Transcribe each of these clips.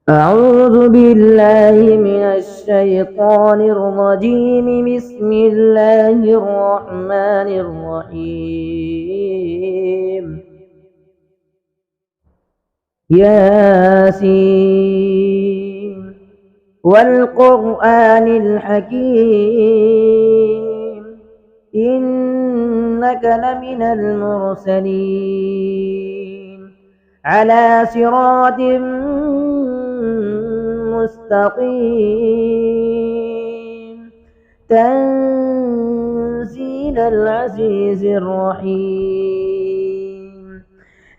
أعوذ بالله من الشيطان الرجيم. بسم الله الرحمن الرحيم. ياسين والقرآن الحكيم، إنك لمن المرسلين على صراط مستقيم، تنزيل العزيز الرحيم،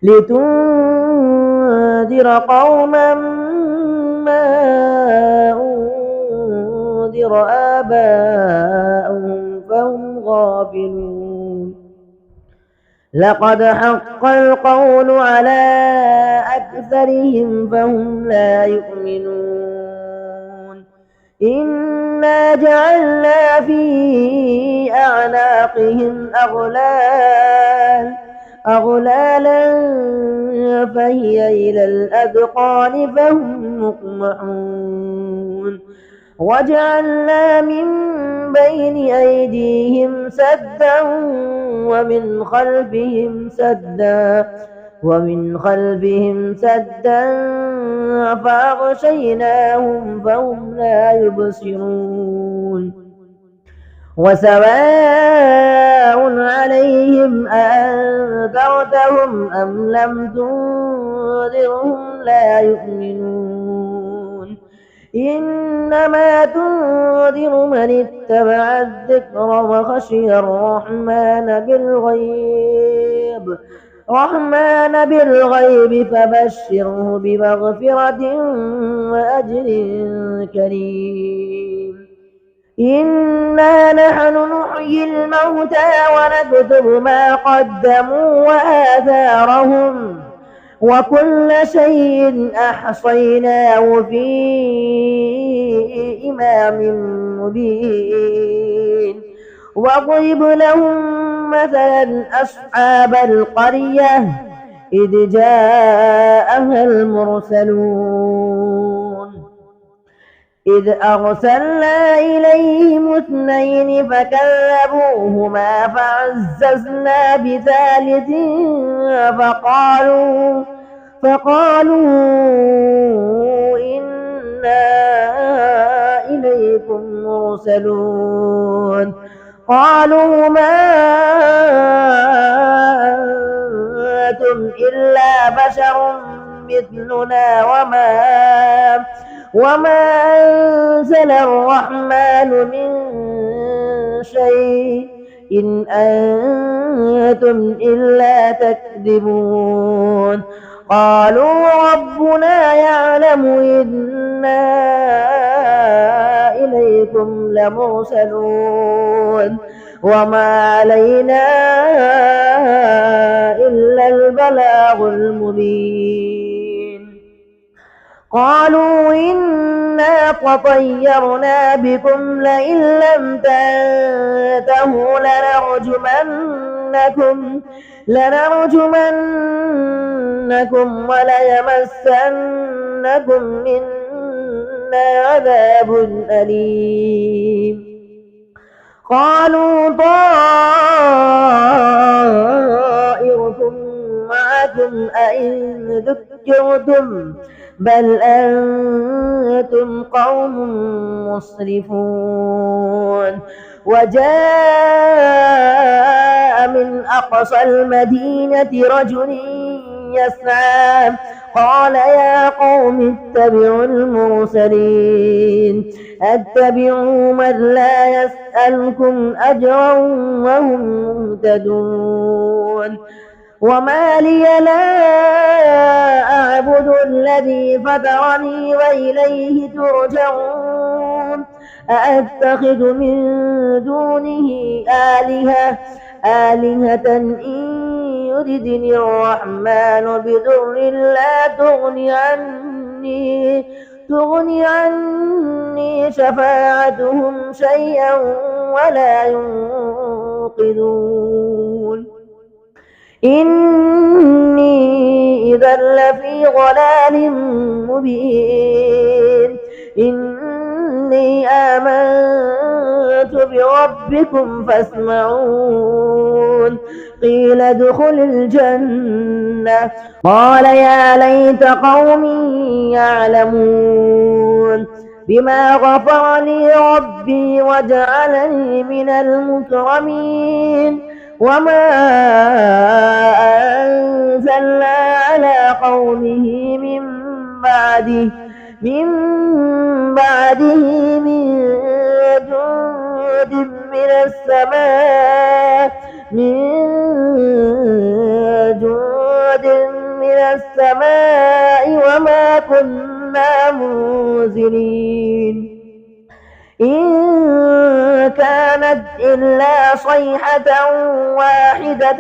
لتنذر قوما ما أنذر آباؤهم فهم غافلون. لقد حق القول على أكثرهم فهم لا يؤمنون. إنا جعلنا في أعناقهم أغلالا فهي إلى الأذقان فهم مقمحون. وجعلنا من بين أيديهم سدا ومن خلفهم سدا فأغشيناهم فهم لا يبصرون. وسواء عليهم أأنذرتهم أم لم تنذرهم لا يؤمنون. إنما تنذر من اتبع الذكر وخشي الرحمن بالغيب فبشره بمغفرة وأجر كريم. إنا نحن نحيي الموتى ونكتب ما قدموا وآثارهم وكل شيء أحصيناه في إمام مبين. واضرب لهم مثلا أصحاب القرية إذ جاءها المرسلون إذ أرسلنا إليهم اثنين فكذبوهما فعززنا بثالث فقالوا إنا إليكم مرسلون. قالوا ما أنتم إلا بشر مثلنا وما أنزل الرحمن من شيء إن أنتم إلا تكذبون. قالوا ربنا يعلم إنا إليكم لمرسلون وما علينا إلا البلاغ المبين. قالوا إنا تطيرنا بكم لئن لم تنتهوا لنرجمنكم وليمسنكم منا عذاب أليم. قالوا طائركم معكم أئن ذكرتم بل أنتم قوم مسرفون. وجاء من أقصى المدينة رجل يسعى قال يا قوم اتبعوا المرسلين اتبعوا من لا يسألكم أجرا وهم مهتدون. وما لي لا أعبد الذي فطرني وإليه ترجعون. أأتخذ من دونه آلهة إن يردني الرحمن بضر لا تغني عني شفاعتهم شيئا ولا ينقذون. إني إذا لفي ضلال مبين إني آمنت بربكم فاسمعون قيل ادخل الجنة قال يا ليت قومي يعلمون بما غفر لي ربي وجعلني من المكرمين وما أنزلنا على قومه من بعده من جند من السماء وما كنا منزلين إن كانت إلا صيحة واحدة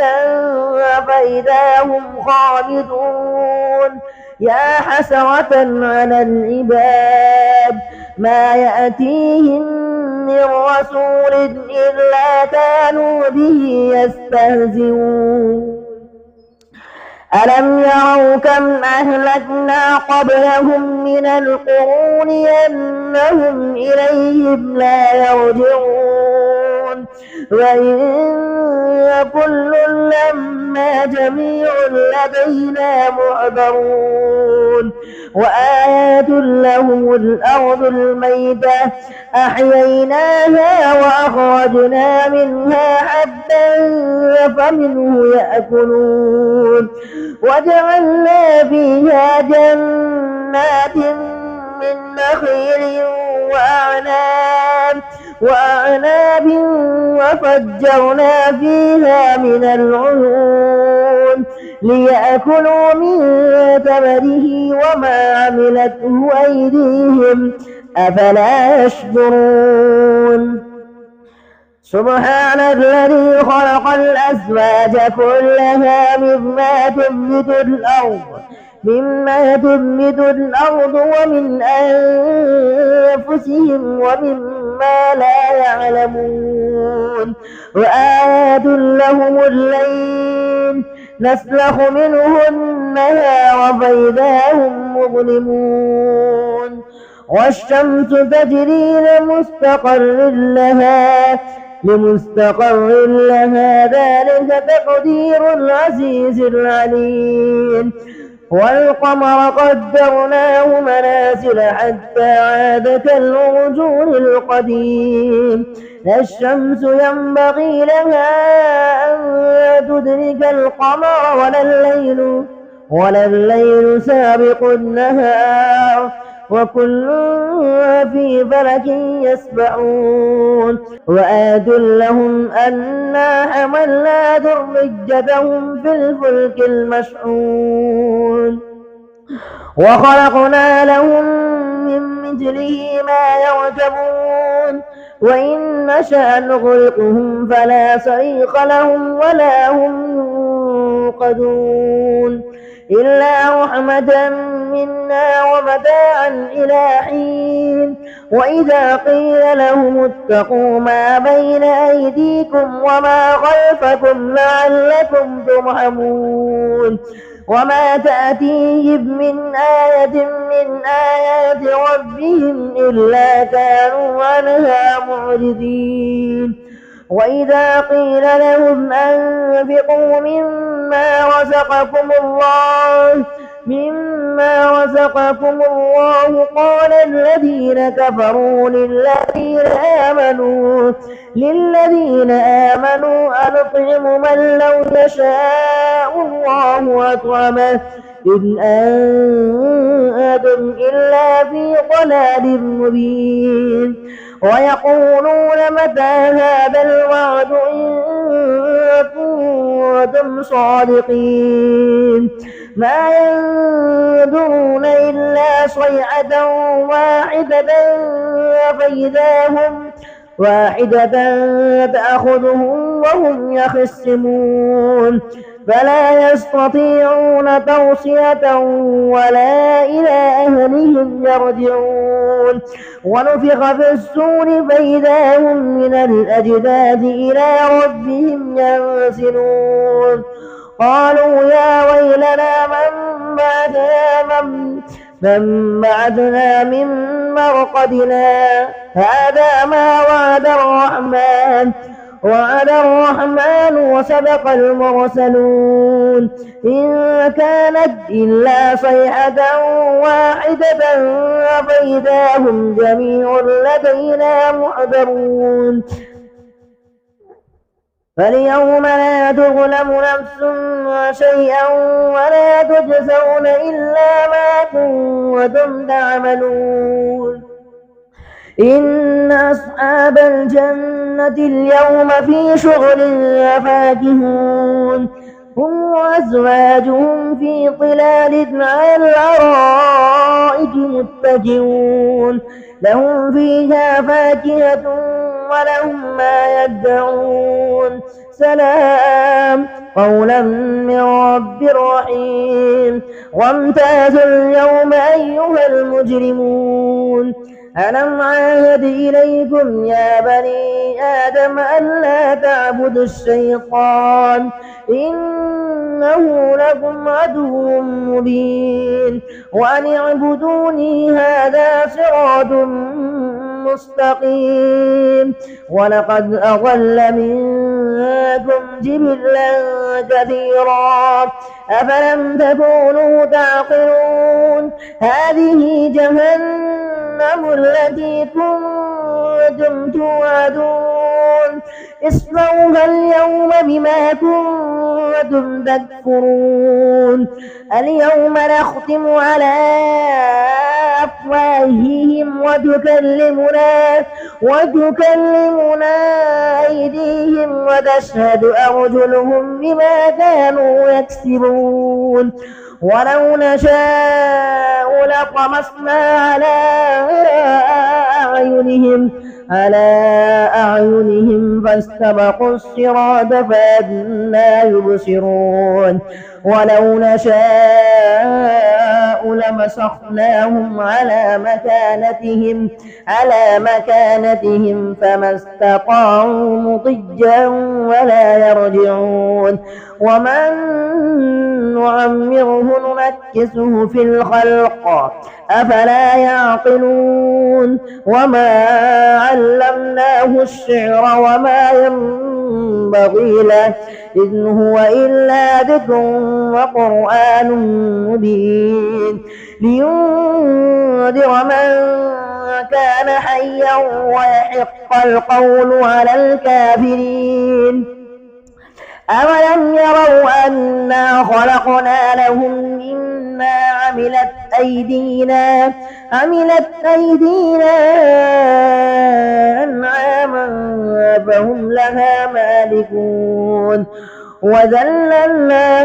فإذا هم خامدون يا حسرة على العباد ما يأتيهم من رسول إلا كانوا به يستهزئون ألم يروا كم أهلكنا قبلهم من القرون أنهم إليهم لا يرجعون وإن كل لما جميع لدينا محضرون وآيات لهم الأرض الميتة أحييناها وأخرجنا منها حبا فمنه يأكلون وجعلنا فيها جنات من نخيل وأعناب وفجرنا فيها من العيون ليأكلوا من ثمره وما عملته أيديهم أفلا يشكرون سبحان الذي خلق الأزواج كلها مما تنبت الأرض ومن أنفسهم ومما لا يعلمون وآيات لهم الليل نسلخ منه النهار فإذا هم مظلمون والشمس تجري لمستقر لها ذلك تقدير العزيز العليم والقمر قدرناه منازل حتى عاد كالعرجون القديم لا الشمس ينبغي لها أن تدرك القمر ولا الليل سابق النهار وكل في فلك يسبحون وآيات لهم أنا حملنا ذريتهم في الفلك المشحون وخلقنا لهم من مثله ما يركبون وإن نشأ نغرقهم فلا صريخ لهم ولا هم ينقذون إلا رحمة منا ومتاعا إلى حين وإذا قيل لهم اتقوا ما بين أيديكم وما خلفكم لعلكم ترحمون وما تأتيهم من آية من آيات ربهم إلا كانوا عنها معرضين وإذا قيل لهم أنفقوا مما رزقكم الله قال الذين كفروا للذين آمنوا أنطعم من لو يشاء الله أطعمه إن أنتم إلا في ضلال مبين ويقولون متى هذا الوعد إن كنتم صادقين ما ينظرون إلا صيحة واحدة تأخذهم وهم يخصمون فلا يستطيعون توصية ولا إلى أهلهم يرجعون ونفخ في الصور فإذا هم من الأجداث إلى ربهم ينسلون قالوا يا ويلنا من بعثنا من مرقدنا هذا ما وعد الرحمن وصدق المرسلون إن كانت إلا صيحة واحدة فإذا هم جميع لدينا محضرون فاليوم لا تظلم نفس شيئا ولا تجزون إلا ما كنتم تعملون إن أصحاب الجنة اليوم في شغل فاكهون هم وأزواجهم في ظلال على الأرائك متكئون لهم فيها فاكهة ولهم ما يدعون سلام قولا من رب رحيم وامتازوا اليوم أيها المجرمون ألم عاهد إليكم يا بني آدم ألا تعبدوا الشيطان إنه لكم عدو مبين وأن اعبدوني هذا صراط مستقيم ولقد أضل منكم جبلا كثيرا أفلم تكونوا تعقلون هذه جهنم التي كنتم توعدون اصلوها اليوم بما كنتم تكفرون اليوم نختم على أفواههم وتكلمنا أيديهم وتشهد أرجلهم بما كانوا يكسبون ولو نشاء لطمسنا على أعينهم فاستبقوا الصراط فأنى يبصرون ولو نشاء لمسخناهم على مكانتهم فما استطاعوا مضجا ولا يرجعون ومن نعمره ننكسه في الخلق أفلا يعقلون وما علمناه الشعر وما ينبغي له إن هو إلا ذكر وقرآن مبين لينذر من كان حيا ويحق القول على الكافرين أولم يروا أنا خلقنا لهم مما عملت أيدينا أنعاما فهم لها مالكون وذللناها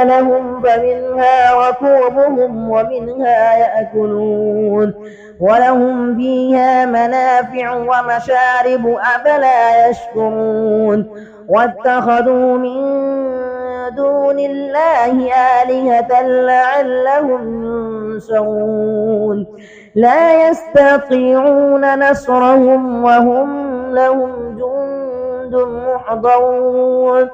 لهم فمنها ركوبهم ومنها يأكلون ولهم فيها منافع ومشارب أفلا يشكرون واتخذوا من دون الله آلهة لعلهم ينصرون لا يستطيعون نصرهم وهم لهم جند محضرون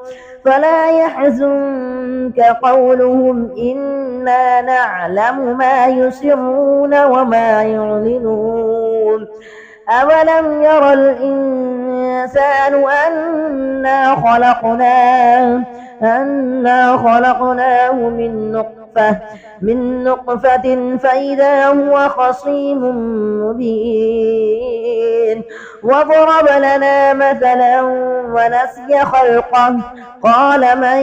فلا يحزنك قولهم إنا نعلم ما يسرون وما يعلنون أولم ير الإنسان أنا خلقناه من نطفة فإذا هو خصيم مبين وضرب لنا مثلا ونسي خلقه قال من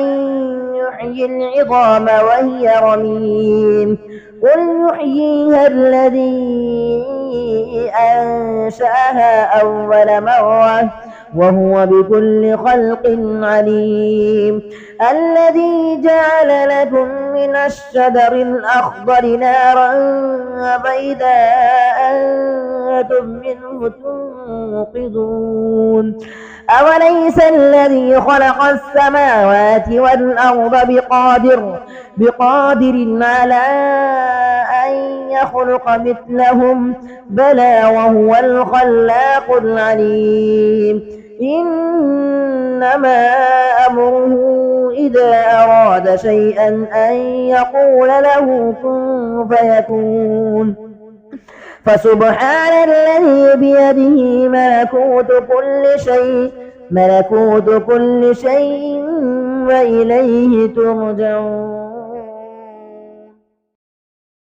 يحيي العظام وهي رميم قل يحييها الذي أنشأها أول مرة وهو بكل خلق عليم الذي جعل لكم من الشجر الأخضر نارا بيداء أنتم منه توقدون أوليس الذي خلق السماوات والأرض بقادر على أن يخلق مثلهم بلى وهو الخلاق العليم إنما أمره إذا أراد شيئا أن يقول له كن فيكون. فسبحان الذي بيده ملكوت كل شيء وإليه ترجعون.